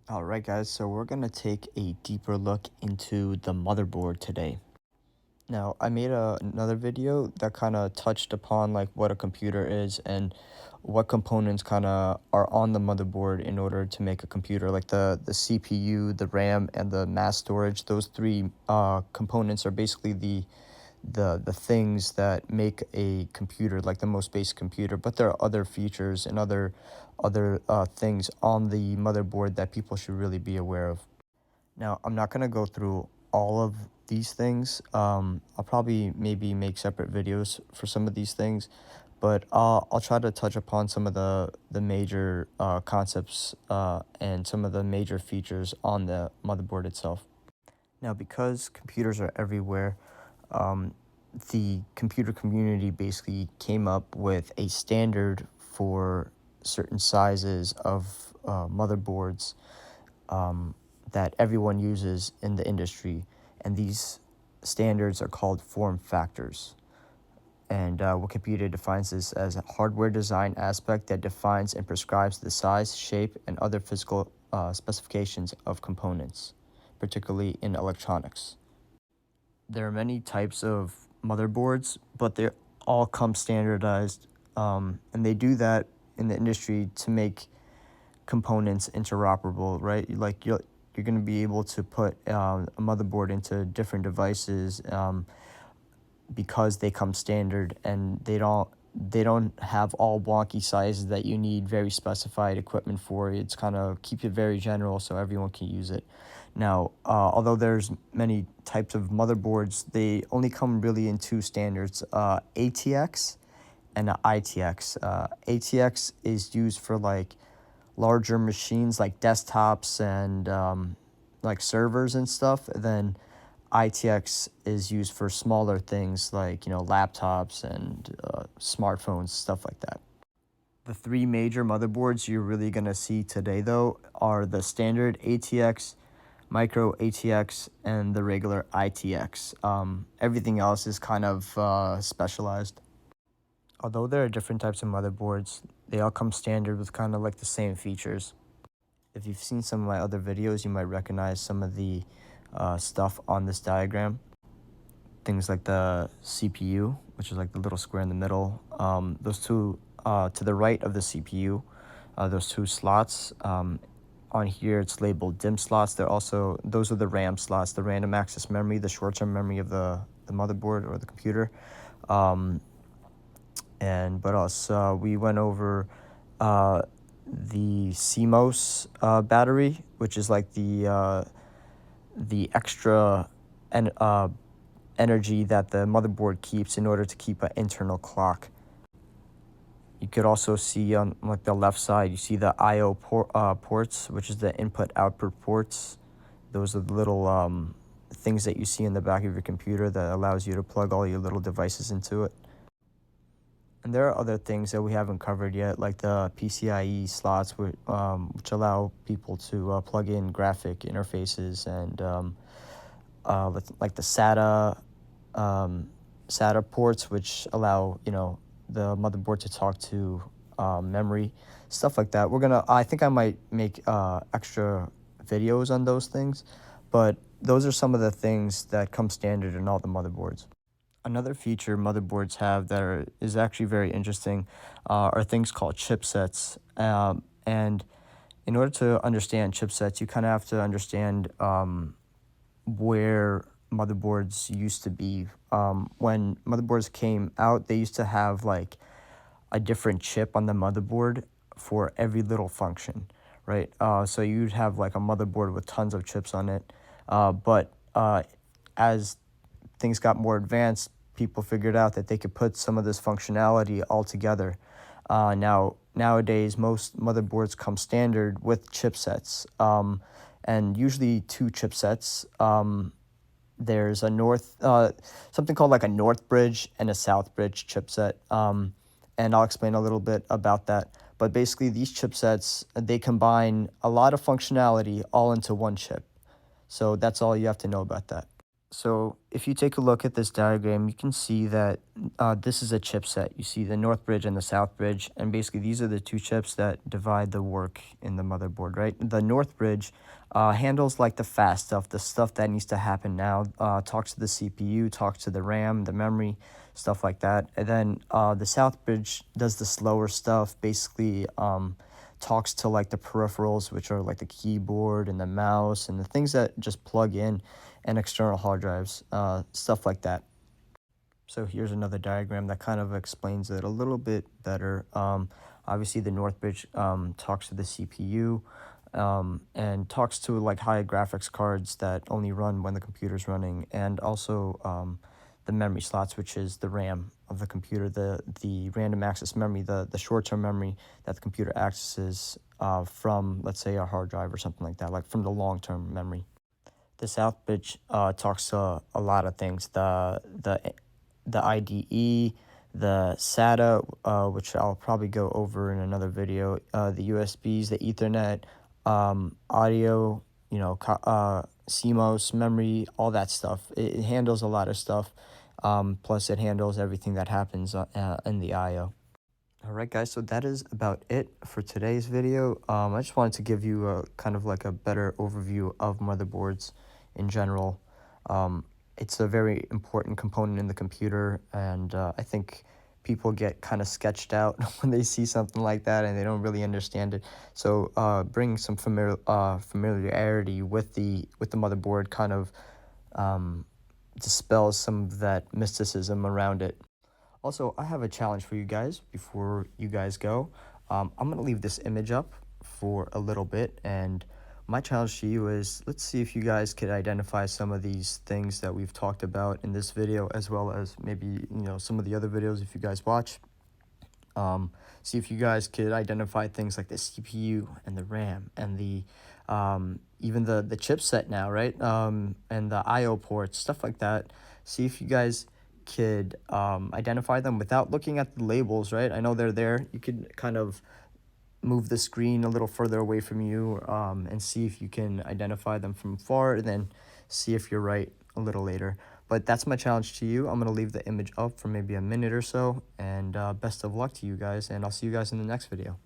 All right, guys, so we're going to take a deeper look into the motherboard today. Now, I made another video that kind of touched upon like what a computer is and what components kind of are on the motherboard in order to make a computer, like the CPU, the RAM, and the mass storage. Those three components are basically the things that make a computer, like the most basic computer. But there are other features and other things on the motherboard that people should really be aware of. Now, I'm not going to go through all of these things. I'll probably maybe make separate videos for some of these things, but I'll try to touch upon some of the major concepts and some of the major features on the motherboard itself. Now, because computers are everywhere, um, the computer community basically came up with a standard for certain sizes of motherboards that everyone uses in the industry. And these standards are called form factors. And Wikipedia defines this as a hardware design aspect that defines and prescribes the size, shape, and other physical specifications of components, particularly in electronics. There are many types of motherboards, but they all come standardized, and they do that in the industry to make components interoperable, right? Like you're going to be able to put a motherboard into different devices because they come standard, and they don't have all wonky sizes that you need very specified equipment for. It's kind of keep it very general so everyone can use it. Now, although there's many types of motherboards, they only come really in two standards, ATX and ITX. ATX is used for like larger machines like desktops and like servers and stuff. Then ITX is used for smaller things like, laptops and smartphones, stuff like that. The three major motherboards you're really going to see today, though, are the standard ATX, micro ATX, and the regular ITX. Everything else is kind of specialized. Although there are different types of motherboards, they all come standard with kind of like the same features. If you've seen some of my other videos, you might recognize some of the stuff on this diagram. Things like the CPU, which is like the little square in the middle. Those two to the right of the CPU, those two slots. On here, it's labeled DIMM slots. Those are the RAM slots, the random access memory, the short-term memory of the motherboard or the computer. And what else? We went over the CMOS battery, which is like the extra energy that the motherboard keeps in order to keep an internal clock. You could also see on like the left side, you see the I/O ports, which is the input/output ports. Those are the little things that you see in the back of your computer that allows you to plug all your little devices into it. And there are other things that we haven't covered yet, like the PCIe slots, which allow people to plug in graphic interfaces, and like the SATA ports, which allow the motherboard to talk to memory, stuff like that. I think I might make extra videos on those things, but those are some of the things that come standard in all the motherboards. Another feature motherboards have is actually very interesting are things called chipsets. And in order to understand chipsets, you kind of have to understand where motherboards used to be. When motherboards came out, they used to have like a different chip on the motherboard for every little function, right? So you'd have like a motherboard with tons of chips on it. But as things got more advanced, people figured out that they could put some of this functionality all together. Nowadays, most motherboards come standard with chipsets, and usually two chipsets. There's something called like a north bridge and a south bridge chipset, and I'll explain a little bit about that. But basically, these chipsets, they combine a lot of functionality all into one chip. So that's all you have to know about that. So if you take a look at this diagram, you can see that this is a chipset. You see the North Bridge and the South Bridge, and basically these are the two chips that divide the work in the motherboard, right? The North Bridge handles like the fast stuff, the stuff that needs to happen now, talks to the CPU, talks to the RAM, the memory, stuff like that. And then the South Bridge does the slower stuff, basically talks to like the peripherals, which are like the keyboard and the mouse and the things that just plug in, and external hard drives, stuff like that. So here's another diagram that kind of explains it a little bit better. Obviously, the North Bridge talks to the CPU and talks to like high graphics cards that only run when the computer's running, and also the memory slots, which is the RAM of the computer, the random access memory, the short-term memory that the computer accesses from, let's say, a hard drive or something like that, like from the long-term memory. The South Bridge talks to a lot of things. The IDE, the SATA, which I'll probably go over in another video. The USBs, the Ethernet, audio, CMOS, memory, all that stuff. It handles a lot of stuff. Plus, it handles everything that happens in the I/O. Alright guys, so that is about it for today's video. I just wanted to give you a kind of like a better overview of motherboards in general. It's a very important component in the computer, and I think people get kind of sketched out when they see something like that and they don't really understand it. So bring some familiarity with the motherboard kind of dispels some of that mysticism around it. Also, I have a challenge for you guys before you guys go. I'm going to leave this image up for a little bit, and my challenge to you is, let's see if you guys could identify some of these things that we've talked about in this video, as well as maybe, some of the other videos if you guys watch. See if you guys could identify things like the CPU and the RAM and the even the chipset now, right? And the I/O ports, stuff like that. See if you guys could identify them without looking at the labels, right? I know they're there. You could kind of move the screen a little further away from you and see if you can identify them from far, and then see if you're right a little later. But that's my challenge to you. I'm going to leave the image up for maybe a minute or so, and best of luck to you guys, and I'll see you guys in the next video.